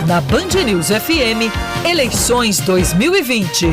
Na Band News FM, eleições 2020.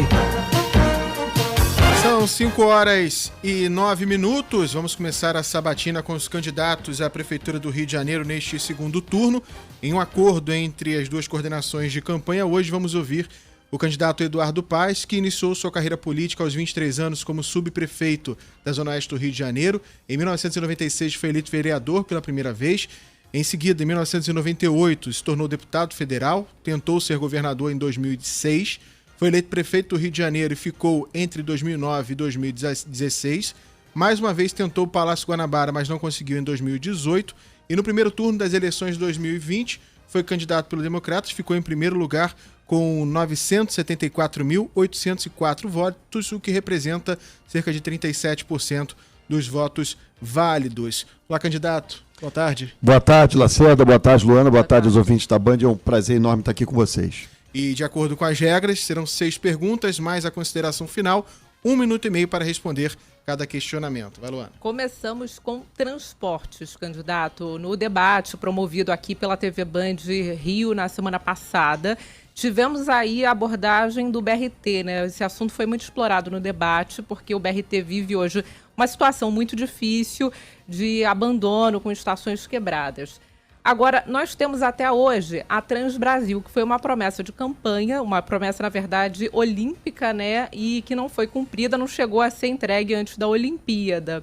São 5h09. Vamos começar a sabatina com os candidatos à Prefeitura do Rio de Janeiro neste segundo turno. Em um acordo entre as duas coordenações de campanha, hoje vamos ouvir o candidato Eduardo Paes, que iniciou sua carreira política aos 23 anos como subprefeito da Zona Oeste do Rio de Janeiro. Em 1996 foi eleito vereador pela primeira vez. Em seguida, em 1998, se tornou deputado federal, tentou ser governador em 2006, foi eleito prefeito do Rio de Janeiro e ficou entre 2009 e 2016. Mais uma vez tentou o Palácio Guanabara, mas não conseguiu em 2018. E no primeiro turno das eleições de 2020, foi candidato pelo Democratas, ficou em primeiro lugar com 974.804 votos, o que representa cerca de 37% dos votos válidos. Olá, candidato. Boa tarde. Boa tarde, Lacerda. Boa tarde, Luana. Boa tarde aos ouvintes da Band. É um prazer enorme estar aqui com vocês. E, de acordo com as regras, serão 6 perguntas, mais a consideração final, 1 minuto e meio para responder cada questionamento. Vai, Luana. Começamos com transportes, candidato. No debate promovido aqui pela TV Band Rio na semana passada, tivemos aí a abordagem do BRT, né? Esse assunto foi muito explorado no debate, porque o BRT vive hoje uma situação muito difícil de abandono com estações quebradas. Agora, nós temos até hoje a Transbrasil, que foi uma promessa de campanha, uma promessa, na verdade, olímpica, né? E que não foi cumprida, não chegou a ser entregue antes da Olimpíada.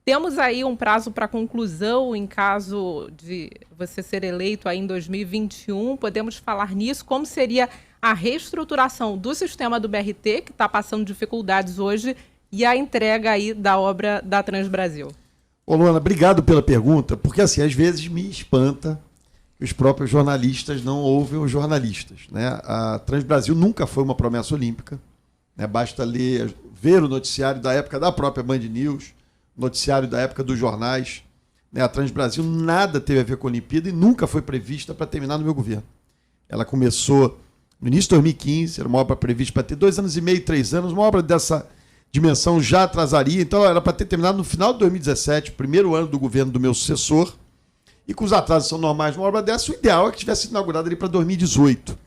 Temos aí um prazo para conclusão em caso de você ser eleito aí em 2021. Podemos falar nisso? Como seria a reestruturação do sistema do BRT, que está passando dificuldades hoje, e a entrega aí da obra da Transbrasil? Ô, Luana, obrigado pela pergunta, porque assim, às vezes me espanta que os próprios jornalistas não ouvem os jornalistas, né? A Transbrasil nunca foi uma promessa olímpica, né? Basta ver o noticiário da época da própria Band News, noticiário da época dos jornais, né? A Transbrasil nada teve a ver com a Olimpíada e nunca foi prevista para terminar no meu governo. Ela começou no início de 2015, era uma obra prevista para ter 2 anos e meio, 3 anos, uma obra dessa dimensão já atrasaria, então ela era para ter terminado no final de 2017, primeiro ano do governo do meu sucessor, e com os atrasos são normais uma obra dessa, o ideal é que tivesse sido inaugurada ali para 2018.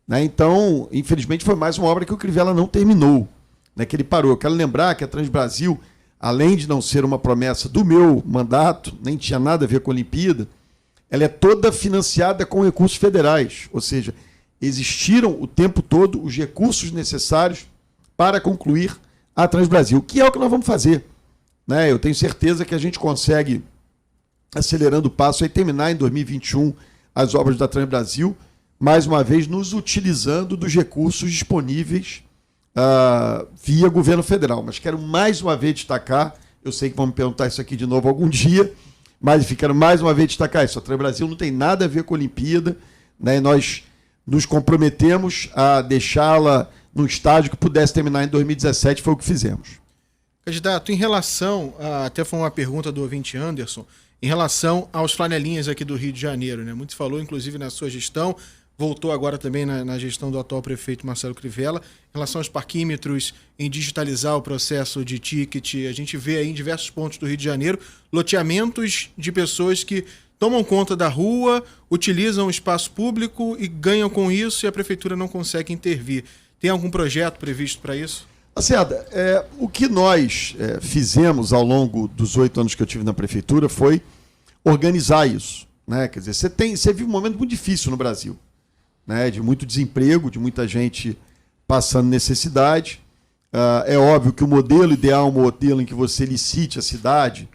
Né? Então, infelizmente, foi mais uma obra que o Crivella não terminou, né? Que ele parou. Eu quero lembrar que a Transbrasil, além de não ser uma promessa do meu mandato, nem tinha nada a ver com a Olimpíada, ela é toda financiada com recursos federais, ou seja, existiram o tempo todo os recursos necessários para concluir a Transbrasil, que é o que nós vamos fazer. Né? Eu tenho certeza que a gente consegue, acelerando o passo, aí terminar em 2021 as obras da Transbrasil, mais uma vez nos utilizando dos recursos disponíveis via governo federal. Mas quero mais uma vez destacar, eu sei que vão me perguntar isso aqui de novo algum dia, mas quero mais uma vez destacar isso. A Transbrasil não tem nada a ver com a Olimpíada, né? Nós nos comprometemos a deixá-la no estágio que pudesse terminar em 2017, foi o que fizemos. Candidato, em relação, até foi uma pergunta do ouvinte Anderson, em relação aos flanelinhas aqui do Rio de Janeiro, né? Muito se falou, inclusive, na sua gestão, voltou agora também na gestão do atual prefeito Marcelo Crivella, em relação aos parquímetros, em digitalizar o processo de ticket. A gente vê aí em diversos pontos do Rio de Janeiro loteamentos de pessoas que tomam conta da rua, utilizam o espaço público e ganham com isso e a prefeitura não consegue intervir. Tem algum projeto previsto para isso? Lacerda, o que nós fizemos ao longo dos 8 anos que eu tive na prefeitura foi organizar isso. Né? Quer dizer, você vive um momento muito difícil no Brasil, né? De muito desemprego, de muita gente passando necessidade. É óbvio que o modelo ideal é um modelo em que você licite a cidade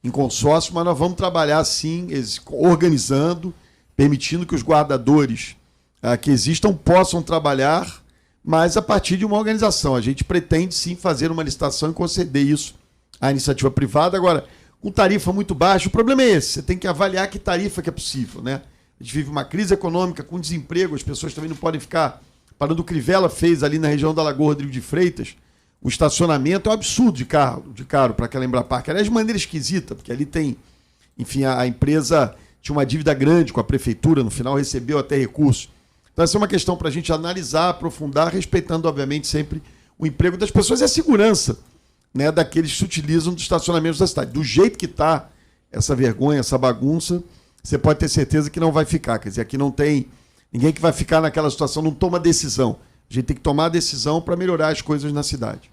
em consórcio, mas nós vamos trabalhar sim, organizando, permitindo que os guardadores que existam possam trabalhar, mas a partir de uma organização. A gente pretende, sim, fazer uma licitação e conceder isso à iniciativa privada. Agora, com tarifa muito baixa, o problema é esse. Você tem que avaliar que tarifa que é possível, né? A gente vive uma crise econômica com desemprego, as pessoas também não podem ficar parando. O Crivella fez ali na região da Lagoa Rodrigo de Freitas, o estacionamento é um absurdo de caro para aquela Embrapark. Aliás, de maneira esquisita, porque ali tem, enfim, a empresa tinha uma dívida grande com a prefeitura, no final recebeu até recursos. Então, essa é uma questão para a gente analisar, aprofundar, respeitando, obviamente, sempre o emprego das pessoas e a segurança, né, daqueles que se utilizam dos estacionamentos da cidade. Do jeito que está essa vergonha, essa bagunça, você pode ter certeza que não vai ficar. Quer dizer, aqui não tem Ninguém que vai ficar naquela situação não toma decisão. A gente tem que tomar a decisão para melhorar as coisas na cidade.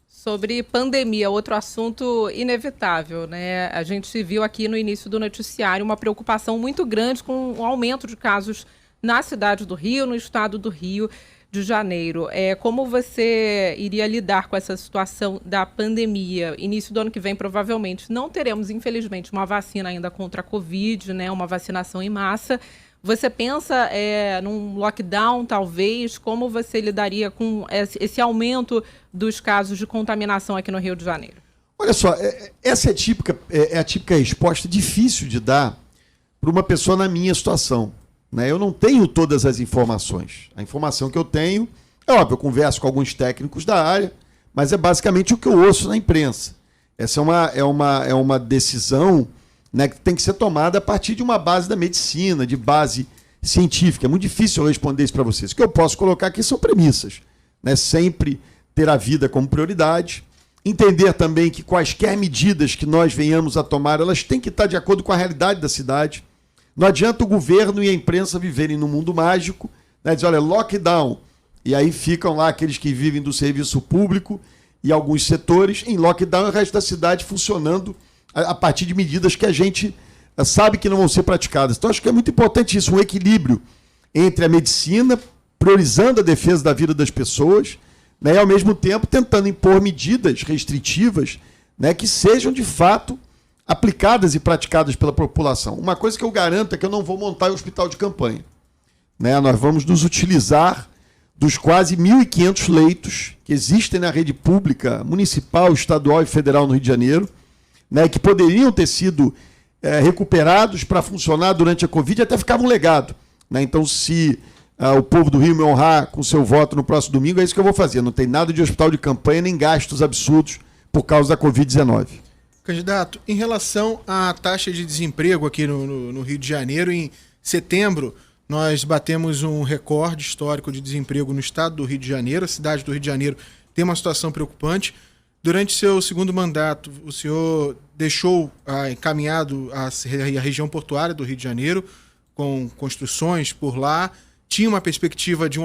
Sobre pandemia, outro assunto inevitável, né? A gente viu aqui no início do noticiário uma preocupação muito grande com o aumento de casos na cidade do Rio, no estado do Rio de Janeiro. Como você iria lidar com essa situação da pandemia? Início do ano que vem, provavelmente, não teremos, infelizmente, uma vacina ainda contra a Covid, né? Uma vacinação em massa. Você pensa num lockdown, talvez? Como você lidaria com esse aumento dos casos de contaminação aqui no Rio de Janeiro? Olha só, essa é a típica resposta difícil de dar para uma pessoa na minha situação, né? Eu não tenho todas as informações. A informação que eu tenho, é óbvio, eu converso com alguns técnicos da área, mas é basicamente o que eu ouço na imprensa. Essa é uma decisão, né, que tem que ser tomada a partir de uma base da medicina, de base científica. É muito difícil eu responder isso para vocês. O que eu posso colocar aqui são premissas, né? Sempre ter a vida como prioridade, entender também que quaisquer medidas que nós venhamos a tomar, elas têm que estar de acordo com a realidade da cidade. Não adianta o governo e a imprensa viverem num mundo mágico, né? Dizer, olha, lockdown, e aí ficam lá aqueles que vivem do serviço público e alguns setores em lockdown e o resto da cidade funcionando a partir de medidas que a gente sabe que não vão ser praticadas. Então, acho que é muito importante isso, um equilíbrio entre a medicina, priorizando a defesa da vida das pessoas, né, e, ao mesmo tempo, tentando impor medidas restritivas, né, que sejam, de fato, aplicadas e praticadas pela população. Uma coisa que eu garanto é que eu não vou montar um hospital de campanha, né? Nós vamos nos utilizar dos quase 1.500 leitos que existem na rede pública, municipal, estadual e federal no Rio de Janeiro, né, que poderiam ter sido recuperados para funcionar durante a Covid e até ficava um legado, né? Então, se o povo do Rio me honrar com seu voto no próximo domingo, é isso que eu vou fazer. Não tem nada de hospital de campanha, nem gastos absurdos por causa da Covid-19. Candidato, em relação à taxa de desemprego aqui no Rio de Janeiro, em setembro, nós batemos um recorde histórico de desemprego no estado do Rio de Janeiro. A cidade do Rio de Janeiro tem uma situação preocupante. Durante seu segundo mandato, o senhor deixou encaminhado a região portuária do Rio de Janeiro, com construções por lá. Tinha uma perspectiva de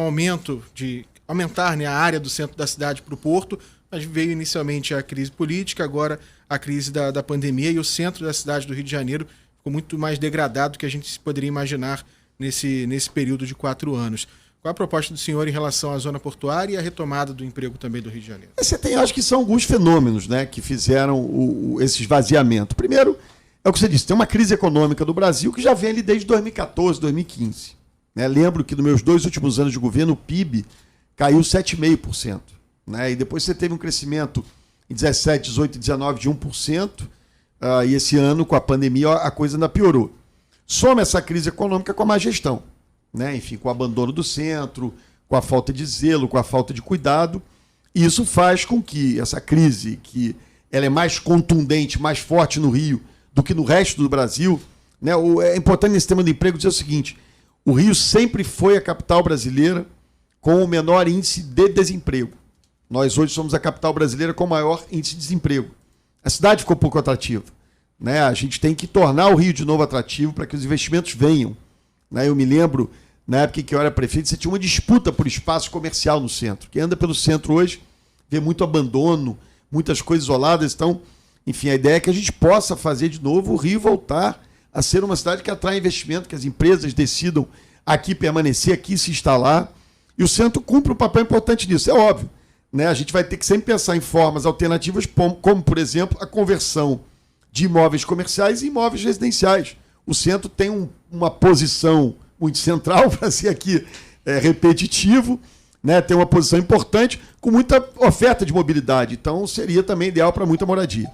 aumentar, né, a área do centro da cidade para o porto, mas veio inicialmente a crise política, agora a crise da pandemia, e o centro da cidade do Rio de Janeiro ficou muito mais degradado do que a gente poderia imaginar nesse período de 4 anos. Qual a proposta do senhor em relação à zona portuária e à retomada do emprego também do Rio de Janeiro? Acho que são alguns fenômenos, né, que fizeram esse esvaziamento. Primeiro, é o que você disse, tem uma crise econômica do Brasil que já vem ali desde 2014, 2015. Né? Lembro que nos meus 2 últimos anos de governo, o PIB caiu 7,5%. Né? E depois você teve um crescimento em 17, 18 e 19 de 1%, e esse ano, com a pandemia, a coisa ainda piorou. Soma essa crise econômica com a má gestão, né? Enfim, com o abandono do centro, com a falta de zelo, com a falta de cuidado. E isso faz com que essa crise, que ela é mais contundente, mais forte no Rio do que no resto do Brasil, né? É importante nesse tema do emprego dizer o seguinte: o Rio sempre foi a capital brasileira com o menor índice de desemprego. Nós hoje somos a capital brasileira com o maior índice de desemprego. A cidade ficou pouco atrativa, né? A gente tem que tornar o Rio de novo atrativo para que os investimentos venham, né? Eu me lembro, na época que eu era prefeito, você tinha uma disputa por espaço comercial no centro. Quem anda pelo centro hoje vê muito abandono, muitas coisas isoladas. Então, enfim, a ideia é que a gente possa fazer de novo o Rio voltar a ser uma cidade que atrai investimento, que as empresas decidam aqui permanecer, aqui se instalar. E o centro cumpre um papel importante nisso, é óbvio, né? A gente vai ter que sempre pensar em formas alternativas, como, por exemplo, a conversão de imóveis comerciais em imóveis residenciais. O centro tem uma posição muito central, para ser aqui repetitivo, né? Tem uma posição importante, com muita oferta de mobilidade. Então, seria também ideal para muita moradia.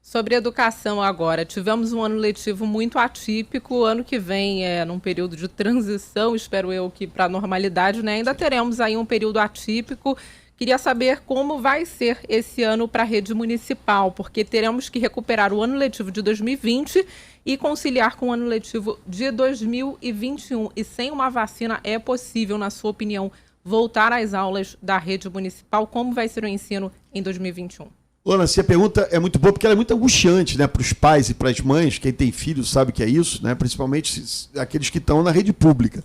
Sobre educação agora, tivemos um ano letivo muito atípico. Ano que vem num período de transição, espero eu que para a normalidade, né? Ainda teremos aí um período atípico. Queria saber como vai ser esse ano para a rede municipal, porque teremos que recuperar o ano letivo de 2020 e conciliar com o ano letivo de 2021. E sem uma vacina é possível, na sua opinião, voltar às aulas da rede municipal? Como vai ser o ensino em 2021? Luana, a pergunta é muito boa porque ela é muito angustiante, né, para os pais e para as mães. Quem tem filhos sabe que é isso, né, principalmente aqueles que estão na rede pública,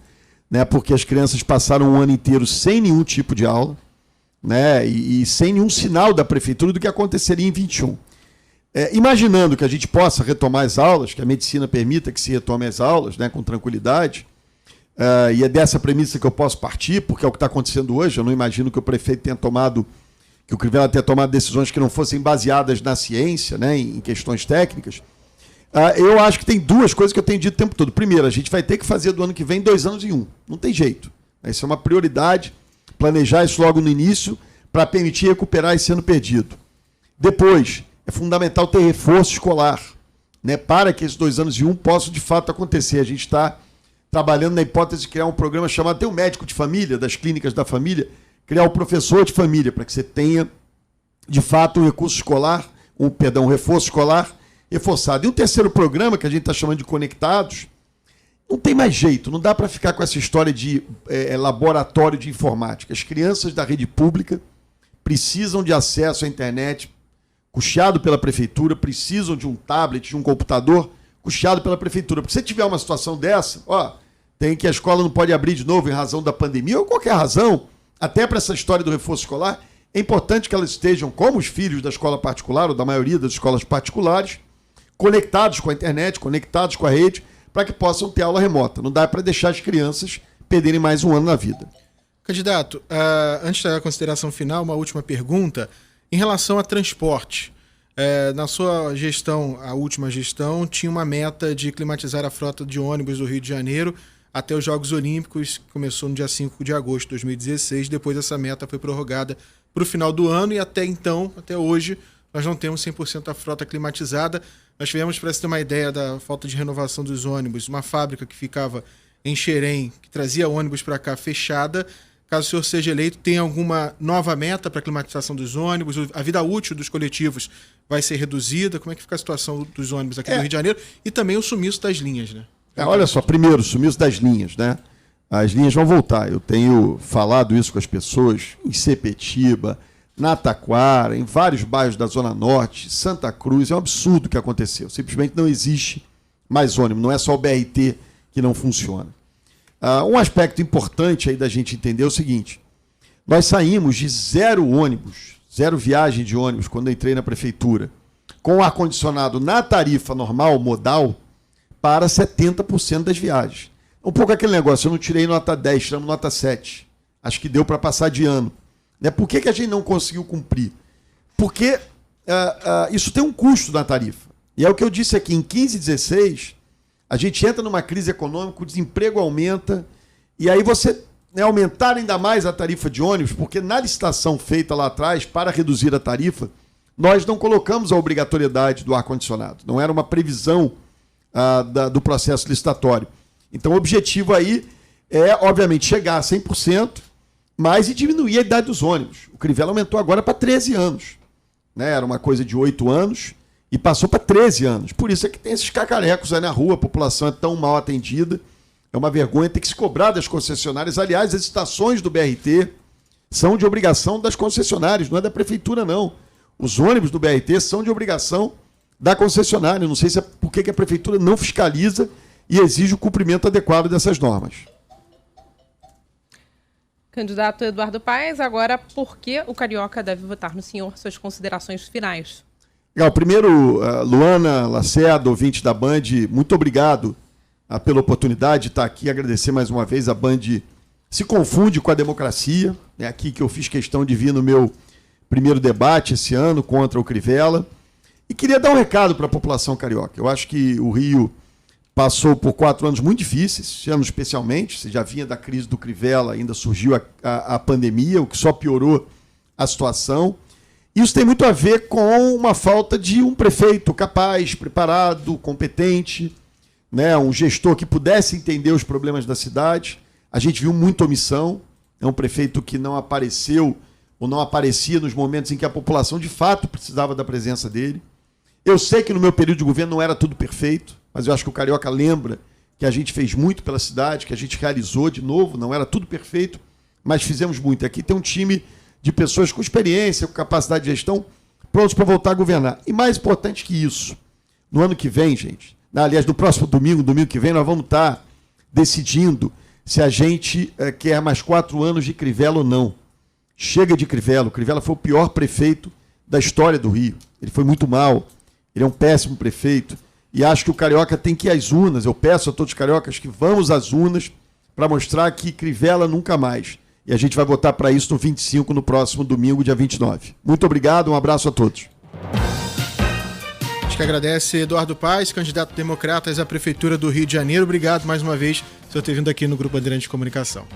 né, porque as crianças passaram um ano inteiro sem nenhum tipo de aula, né, e sem nenhum sinal da prefeitura do que aconteceria em 21. Imaginando que a gente possa retomar as aulas, que a medicina permita que se retome as aulas, né, com tranquilidade, e é dessa premissa que eu posso partir, porque é o que está acontecendo hoje. Eu não imagino que o prefeito tenha tomado, que o Crivella tenha tomado decisões que não fossem baseadas na ciência, né, em questões técnicas. Eu acho que tem duas coisas que eu tenho dito o tempo todo. Primeiro, a gente vai ter que fazer do ano que vem 2 anos em 1. Não tem jeito. Isso é uma prioridade, planejar isso logo no início para permitir recuperar esse ano perdido. Depois, é fundamental ter reforço escolar, né, para que esses 2 anos em 1 possam de fato acontecer. A gente está trabalhando na hipótese de criar um programa chamado, tem um médico de família, das clínicas da família, criar um professor de família, para que você tenha, de fato, um recurso escolar, um reforço escolar reforçado. E um terceiro programa, que a gente está chamando de Conectados, não tem mais jeito, não dá para ficar com essa história de laboratório de informática. As crianças da rede pública precisam de acesso à internet, custeado pela prefeitura, precisam de um tablet, de um computador, custeado pela prefeitura. Porque se tiver uma situação dessa, tem que a escola não pode abrir de novo em razão da pandemia, ou qualquer razão, até para essa história do reforço escolar, é importante que elas estejam, como os filhos da escola particular, ou da maioria das escolas particulares, conectados com a internet, conectados com a rede, para que possam ter aula remota. Não dá para deixar as crianças perderem mais um ano na vida. Candidato, antes da consideração final, uma última pergunta. Em relação a transporte, na sua gestão, a última gestão, tinha uma meta de climatizar a frota de ônibus do Rio de Janeiro até os Jogos Olímpicos, que começou no dia 5 de agosto de 2016. Depois essa meta foi prorrogada para o final do ano e até então, até hoje, nós não temos 100% da frota climatizada. Nós tivemos, para você ter uma ideia da falta de renovação dos ônibus, uma fábrica que ficava em Xerém, que trazia ônibus para cá, fechada. Caso o senhor seja eleito, tem alguma nova meta para a climatização dos ônibus? A vida útil dos coletivos vai ser reduzida? Como é que fica a situação dos ônibus aqui no Rio de Janeiro? E também o sumiço das linhas, né? Olha só, primeiro, o sumiço das linhas, né? As linhas vão voltar. Eu tenho falado isso com as pessoas em Sepetiba, na Taquara, em vários bairros da Zona Norte, Santa Cruz. É um absurdo o que aconteceu. Simplesmente não existe mais ônibus. Não é só o BRT que não funciona. Um aspecto importante aí da gente entender é o seguinte: nós saímos de 0 ônibus, 0 viagem de ônibus, quando eu entrei na prefeitura, com ar-condicionado na tarifa normal, modal, para 70% das viagens. Um pouco aquele negócio, eu não tirei nota 10, tiramos nota 7. Acho que deu para passar de ano. Por que a gente não conseguiu cumprir? Porque isso tem um custo na tarifa. E é o que eu disse aqui, em 15 e 16... a gente entra numa crise econômica, o desemprego aumenta, e aí você aumentar ainda mais a tarifa de ônibus, porque na licitação feita lá atrás, para reduzir a tarifa, nós não colocamos a obrigatoriedade do ar-condicionado. Não era uma previsão do processo licitatório. Então o objetivo aí é, obviamente, chegar a 100%, mas e diminuir a idade dos ônibus. O Crivella aumentou agora para 13 anos. Né? Era uma coisa de 8 anos, e passou para 13 anos. Por isso é que tem esses cacarecos aí na rua, a população é tão mal atendida. É uma vergonha ter que se cobrar das concessionárias. Aliás, as estações do BRT são de obrigação das concessionárias, não é da prefeitura, não. Os ônibus do BRT são de obrigação da concessionária. Não sei se é por que a prefeitura não fiscaliza e exige o cumprimento adequado dessas normas. Candidato Eduardo Paes, agora por que o Carioca deve votar no senhor? Suas considerações finais. Legal. Primeiro, Luana Lacerda, ouvinte da Band, muito obrigado pela oportunidade de estar aqui. Agradecer mais uma vez. A Band se confunde com a democracia. É aqui que eu fiz questão de vir no meu primeiro debate esse ano contra o Crivella. E queria dar um recado para a população carioca. Eu acho que o Rio passou por 4 anos muito difíceis, esse ano especialmente. Você já vinha da crise do Crivella, ainda surgiu a pandemia, o que só piorou a situação. Isso tem muito a ver com uma falta de um prefeito capaz, preparado, competente, né? Um gestor que pudesse entender os problemas da cidade. A gente viu muita omissão. É um prefeito que não apareceu ou não aparecia nos momentos em que a população de fato precisava da presença dele. Eu sei que no meu período de governo não era tudo perfeito, mas eu acho que o Carioca lembra que a gente fez muito pela cidade, que a gente realizou de novo, não era tudo perfeito, mas fizemos muito. Aqui tem um time de pessoas com experiência, com capacidade de gestão prontos para voltar a governar. E mais importante que isso, no ano que vem, gente, aliás, no próximo domingo que vem, nós vamos estar decidindo se a gente quer mais 4 anos de Crivella ou não. Chega de Crivella. O Crivella foi o pior prefeito da história do Rio. Ele foi muito mal. Ele é um péssimo prefeito. E acho que o carioca tem que ir às urnas. Eu peço a todos os cariocas que vamos às urnas para mostrar que Crivella nunca mais. E a gente vai votar para isso no 25, no próximo domingo, dia 29. Muito obrigado, um abraço a todos. A gente que agradece Eduardo Paes, candidato Democratas à Prefeitura do Rio de Janeiro. Obrigado mais uma vez por ter vindo aqui no Grupo Bandeirante de Comunicação.